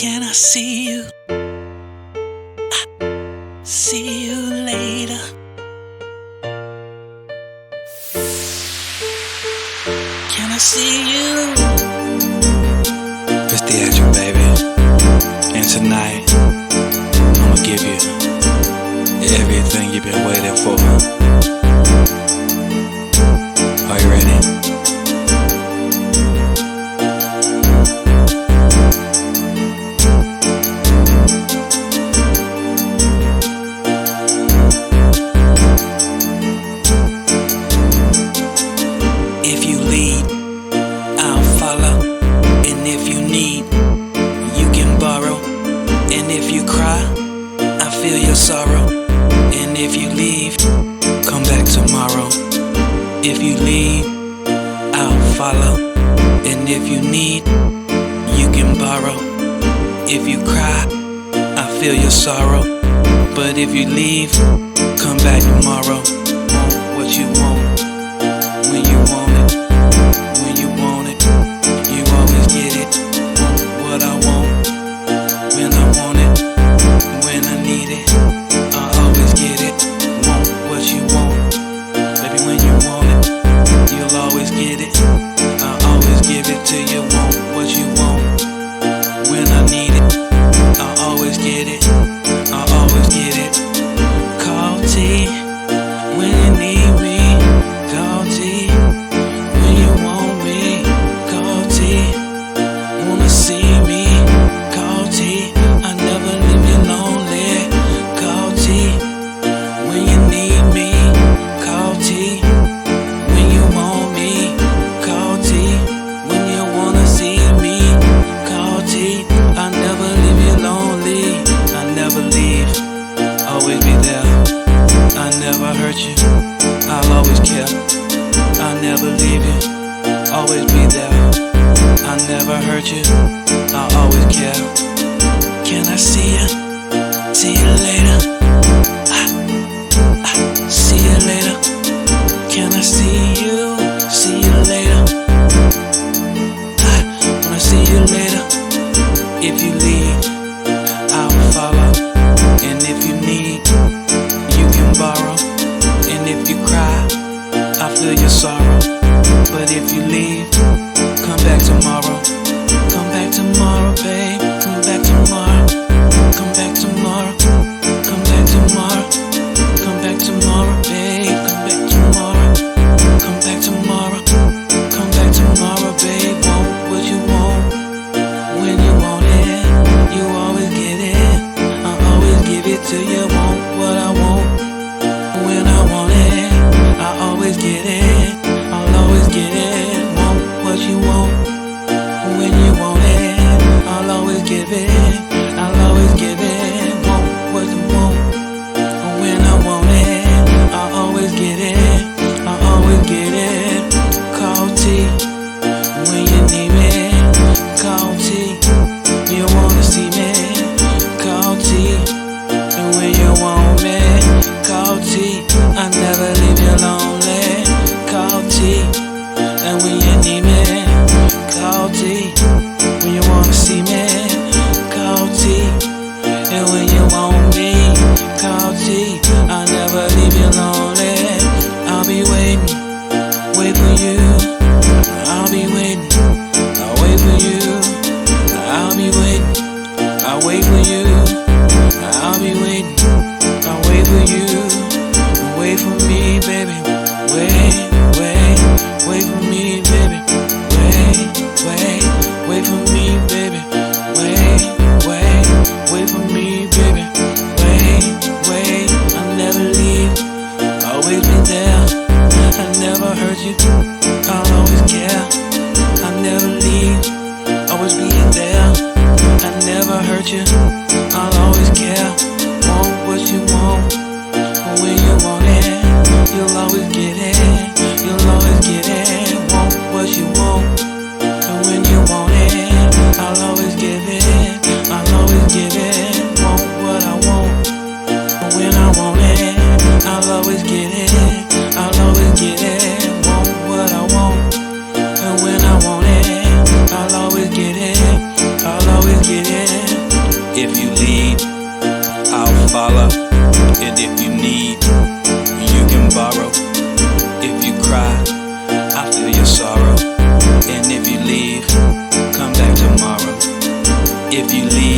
Can I see you? See you later. Can I see you? It's the actual baby. And tonight, I'ma give you everything you've been waiting for. Are you ready? If you lead, I'll follow. And if you need, you can borrow. And if you cry, I feel your sorrow. And if you leave, come back tomorrow. If you leave, I'll follow. And if you need, you can borrow. If you cry, I feel your sorrow. But if you leave, come back tomorrow. Want what you want, when you want it. When you want it, you always get it. Want what I want, when I want it. When I need it, I always get it. Want what you want, baby, when you want it, you'll always get it. I always give it to you. Want what you want, when I need it, I always get it. I always get it. Call T when you need me. Call T when you want me. Call T, wanna see me. Call T, I never leave you lonely. Call T when you need me. Call T when you want me. Call T when you wanna see me. Call T, I never leave you lonely. I never leave, always be there. I never hurt you, I'll always care. I never leave you, always be there. I never hurt you, I'll always care. Can I see you? See you later. See you later. Can I see you? See you later. Wanna see you later. If you leave, I'll follow. And if you need, you can borrow. And if you cry, I feel your sorrow. But if you leave, come back tomorrow. Come back tomorrow, babe. Come back tomorrow. Come back tomorrow. Come back tomorrow. Come back tomorrow, babe. Come back tomorrow. Come back tomorrow. Come back tomorrow, babe. Want what you want, when you want it, you always get it. I always give it to you. Want what I want, when I want it, I always get it. I'll always get it. Want what you want, when you want it, I'll always give it. I'll always give it. Want what you want, when I want it, I'll always get it. I'll always get it. Call T when you need me. Call T when you wanna see me. Call T and when you want me. Call T, I never leave you lonely. Call T and when you need me. Call T when you wanna see me. Call T and when you want me. Call T, I never leave you lonely. I'll be waiting, wait for you. I'll be waiting, I'll wait for you. I'll be waiting, I'll wait for you. I'll be waiting, I'll wait for you. Wait for me, baby. Wait, wait, wait for me, baby. Wait, wait, wait for me, baby. Wait, wait, wait for me, baby. Wait, wait, I'll never leave, always be there. I never hurt you, I'll always care. I never leave, always be there. I never hurt you, I'll always care. Want what you want, when you want it, you'll always get it. You'll always get it. Want what you want, and when you want it, I'll always give it. I'll always give it. Want what I want, when I want it, I'll always get it. I'll always get it. Want what I want, and when I want it, I'll always get it. I'll always get it. If you leave,